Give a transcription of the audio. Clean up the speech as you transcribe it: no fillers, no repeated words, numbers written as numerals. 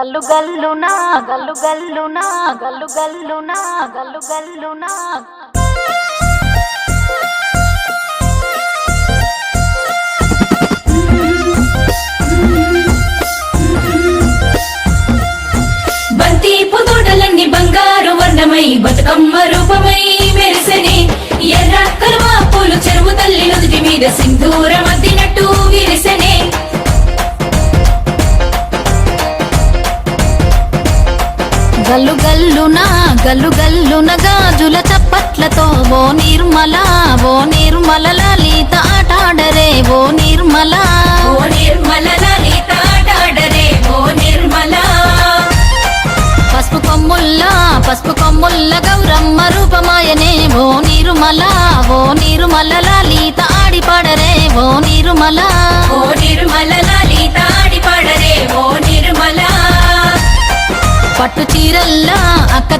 గల్లు గల్లునా గల్లు గల్లునా గల్లు గల్లునా గల్లు గల్లునా బంతి పుతోటలన్నీ బంగారు వర్ణమై బతుకమ్మ రూపమై మెరిసెనే ఎర్ర కలువ పూలు చెరువు తల్లి నుదుటి మీద సింధూరం అద్దినట్టు విరిసెనే గల్లు గల్లున గాజుల చప్పట్లతో ఓ నిర్మల లలిత ఆటాడరే ఓ నిర్మల లలిత ఆటాడరే ఓ నిర్మల పసుపు కొమ్ముల్ల గౌరమ్మ రూపమాయనే ఓ నిర్మల లలిత ఆడిపాడరే ఓ నిర్మల లలిత ఆడిపాడరే ఓ నిర్మల పట్టు చీరల్లా అక్క